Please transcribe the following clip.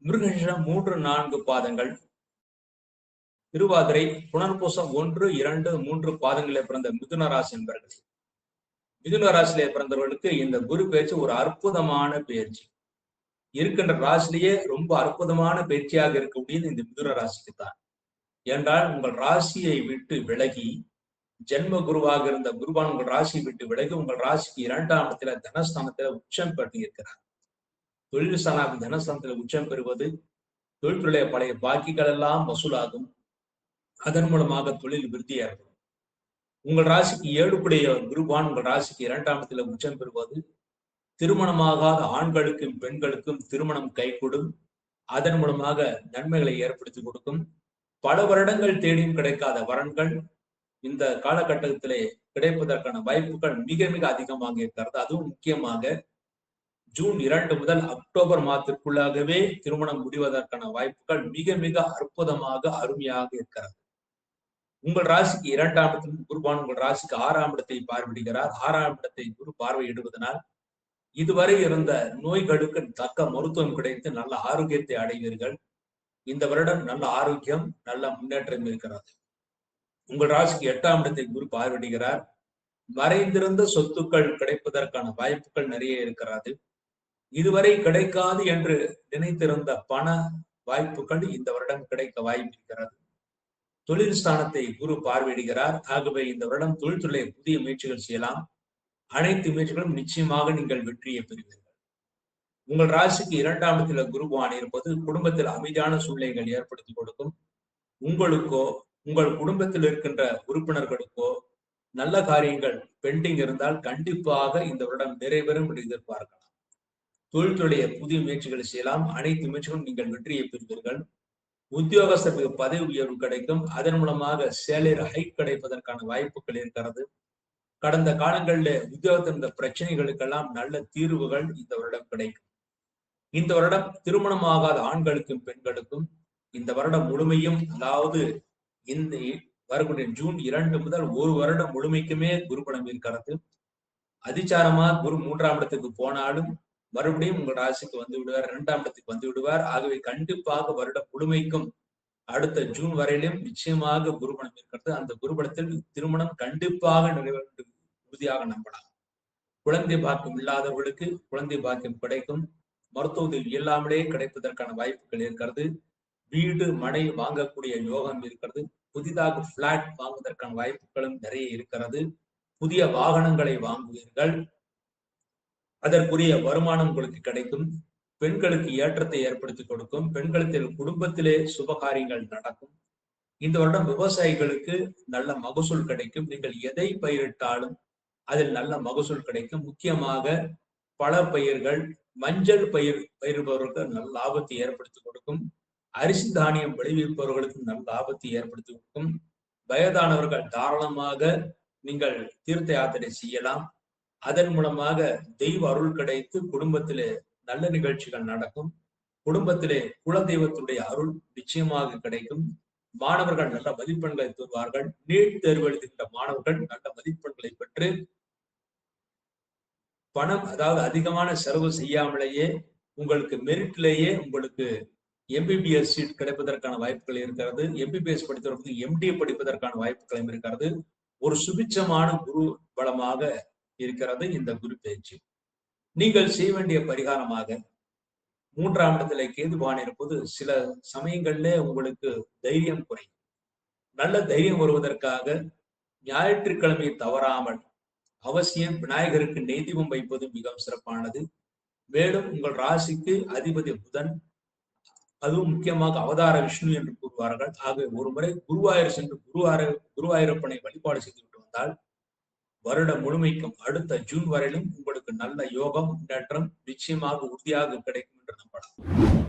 மிருகஷிரம் 3-4 பாதங்கள், திருவாதிரை, புனர்பூசம் 1, 2, 3 பாதங்களிலே பிறந்த மிதுன ராசி என்பவர்கள். மிதுன ராசியிலே பிறந்தவர்களுக்கு இந்த குரு பயிற்சி ஒரு அற்புதமான பயிற்சி. இருக்கின்ற ராசிலேயே ரொம்ப அற்புதமான பயிற்சியாக இருக்கக்கூடியது இந்த மிதுன ராசிக்கு தான். என்றால் உங்கள் ராசியை விட்டு விலகி, ஜென்ம குருவாக இருந்த குருவான் உங்கள் ராசியை விட்டு விலகி உங்கள் ராசிக்கு 2ஆம் இடத்துல தனஸ்தானத்துல உச்சம் பெற்று இருக்கிறார். தொழில் ஸ்தானம் தனஸ்தானத்துல உச்சம் பெறுவது, தொழில்துறைய பழைய பாக்கிகள் எல்லாம் வசூலாகும். அதன் மூலமாக தொழில் விருத்தி ஏற்படும். உங்கள் ராசிக்கு 7 குருவான் உங்கள் ராசிக்கு 2ஆம் இடத்துல உச்சம் பெறுவது, திருமணமாகாத ஆண்களுக்கும் பெண்களுக்கும் திருமணம் கைகூடும். அதன் மூலமாக நன்மைகளை ஏற்படுத்தி கொடுக்கும். பல வருடங்கள் தேடியும் கிடைக்காத வரன்கள் இந்த காலகட்டத்திலே கிடைப்பதற்கான வாய்ப்புகள் மிக மிக அதிகமாக இருக்கிறது. அதுவும் முக்கியமாக ஜூன் 2 முதல் அக்டோபர் மாதத்திற்குள்ளாகவே திருமணம் முடிவதற்கான வாய்ப்புகள் மிக மிக அற்புதமாக அருமையாக இருக்கிறது. உங்கள் ராசிக்கு 2ஆம் இடத்தில் குருவான் உங்கள் ராசிக்கு 6ஆம் இடத்தை பார்வையிடுகிறார். 6ஆம் இடத்தை குரு பார்வையிடுவதனால் இதுவரை இருந்த நோய்களுக்கு தக்க மருத்துவம் கிடைத்து நல்ல ஆரோக்கியத்தை அடைவீர்கள். இந்த வருடம் நல்ல ஆரோக்கியம், நல்ல முன்னேற்றம் இருக்கிறது. உங்கள் ராசிக்கு 8ஆம் இடத்தை குரு பார்வையிடுகிறார். மறைந்திருந்த சொத்துக்கள் கிடைப்பதற்கான வாய்ப்புகள் நிறைய இருக்கிறது. இதுவரை கிடைக்காது என்று நினைத்திருந்த பண வாய்ப்புகள் இந்த வருடம் கிடைக்க வாய்ப்பு இருக்கிறது. தொழில் ஸ்தானத்தை குரு பார்வையிடுகிறார். ஆகவே இந்த வருடம் தொழில்துறை புதிய முயற்சிகள் செய்யலாம். அனைத்து முயற்சிகளும் நிச்சயமாக நீங்கள் வெற்றியை பெறுவீர்கள். உங்கள் ராசிக்கு 2ஆம் இடத்துல குருவான் இருப்பது குடும்பத்தில் அமைதியான சூழ்நிலைகள் ஏற்படுத்தி கொடுக்கும். உங்களுக்கோ உங்கள் குடும்பத்தில் இருக்கின்ற உறுப்பினர்களுக்கோ நல்ல காரியங்கள் பெண்டிங் இருந்தால் கண்டிப்பாக இந்த வருடம் நிறைவேறும் என்று எதிர்பார்க்கலாம். தொழில்துறைய புதிய முயற்சிகளை செய்யலாம். அனைத்து முயற்சிகளும் நீங்கள் வெற்றியை பெறுவீர்கள். உத்தியோகஸ்தருக்கு பதவி உயர்வு கிடைக்கும். அதன் மூலமாக சேலரி ஹைக் கிடைப்பதற்கான வாய்ப்புகள் இருக்கிறது. கடந்த காலங்களில் உத்தியோகத்தில் இருந்த பிரச்சனைகளுக்கெல்லாம் நல்ல தீர்வுகள் இந்த வருடம் கிடைக்கும். இந்த வருடம் திருமணமாகாத ஆண்களுக்கும் பெண்களுக்கும் இந்த வருடம் முழுமையும், அதாவது இந்த வரக்கூடிய ஜூன் 2 முதல் 1 வருடம் முழுமைக்குமே குருபலம் இருக்கிறது. அதிச்சாரமா குரு 3ஆம் இடத்துக்கு போனாலும் மறுபடியும் உங்கள் ராசிக்கு வந்து விடுவார், 2ஆம் இடத்துக்கு வந்து விடுவார். ஆகவே கண்டிப்பாக வருடம் முழுமைக்கும் அடுத்த ஜூன் வரையிலும் நிச்சயமாக குருபலம் இருக்கிறது. அந்த குருபலத்தில் திருமணம் கண்டிப்பாக நிறைவேறும் உறுதியாக நம்பலாம். குழந்தை பாக்கியம் இல்லாதவர்களுக்கு குழந்தை பாக்கியம் கிடைக்கும். மருத்துவ உதவி இல்லாமலே கிடைப்பதற்கான வாய்ப்புகள் இருக்கிறது. வீடு மனை வாங்கக்கூடிய யோகம் இருக்கிறது. புதிதாக பிளாட் வாங்குவதற்கான வாய்ப்புகளும் நிறைய இருக்கிறது. புதிய வாகனங்களை வாங்குவீர்கள். அதற்குரிய வருமானம் உங்களுக்கு கிடைக்கும். பெண்களுக்கு ஏற்றத்தை ஏற்படுத்தி கொடுக்கும். பெண்களுக்கு குடும்பத்திலே சுபகாரியங்கள் நடக்கும். இந்த வருடம் விவசாயிகளுக்கு நல்ல மகசூல் கிடைக்கும். நீங்கள் எதை பயிரிட்டாலும் அதில் நல்ல மகசூல் கிடைக்கும். முக்கியமாக பல பயிர்கள், மஞ்சள் பயிரிடுபவர்களுக்கு நல்ல லாபத்தை ஏற்படுத்தி கொடுக்கும். அரிசி தானியம் விளைவிப்பவர்களுக்கு நல்ல லாபத்தை ஏற்படுத்தி கொடுக்கும். வயதானவர்கள் தாராளமாக நீங்கள் தீர்த்த யாத்திரை செய்யலாம். அதன் மூலமாக தெய்வ அருள் கிடைத்து குடும்பத்திலே நல்ல நிகழ்ச்சிகள் நடக்கும். குடும்பத்திலே குலதெய்வத்துடைய அருள் நிச்சயமாக கிடைக்கும். மாணவர்கள் நல்ல மதிப்பெண்களை பெறுவார்கள். நீட் தேர்வு எழுதுகின்ற மாணவர்கள் நல்ல மதிப்பெண்களை பெற்று பணம், அதாவது அதிகமான செலவு செய்யாமலேயே உங்களுக்கு மெரிட்லேயே உங்களுக்கு எம்பிபிஎஸ் சீட் கிடைப்பதற்கான வாய்ப்புகள் இருக்கிறது. எம்பிபிஎஸ் படித்தவர்களுக்கு எம்டி படிப்பதற்கான வாய்ப்புகளும் இருக்கிறது. ஒரு சுபிட்சமான குரு பலமாக இருக்கிறது இந்த குரு பயிற்சி. நீங்கள் செய்ய வேண்டிய பரிகாரமாக 3ஆம் இடத்துல கேதுபான் இருப்பது சில சமயங்கள்ல உங்களுக்கு தைரியம் குறையும். நல்ல தைரியம் வருவதற்காக ஞாயிற்றுக்கிழமை தவறாமல் அவசியம் விநாயகருக்கு நெய்தீபம் வைப்பது மிகவும் சிறப்பானது. மேலும் உங்கள் ராசிக்கு அதிபதி புதன், அதுவும் முக்கியமாக அவதார விஷ்ணு என்று கூறுவார்கள். ஆக ஒரு முறை குருவாயூர் சென்று குருவாயூரப்பனை வழிபாடு செய்துவிட்டு வந்தால் வருடம் முழுமைக்கும் அடுத்த ஜூன் வரையிலும் உங்களுக்கு நல்ல யோகம், முன்னேற்றம் நிச்சயமாக உறுதியாக கிடைக்கும் என்று நம்பலாம்.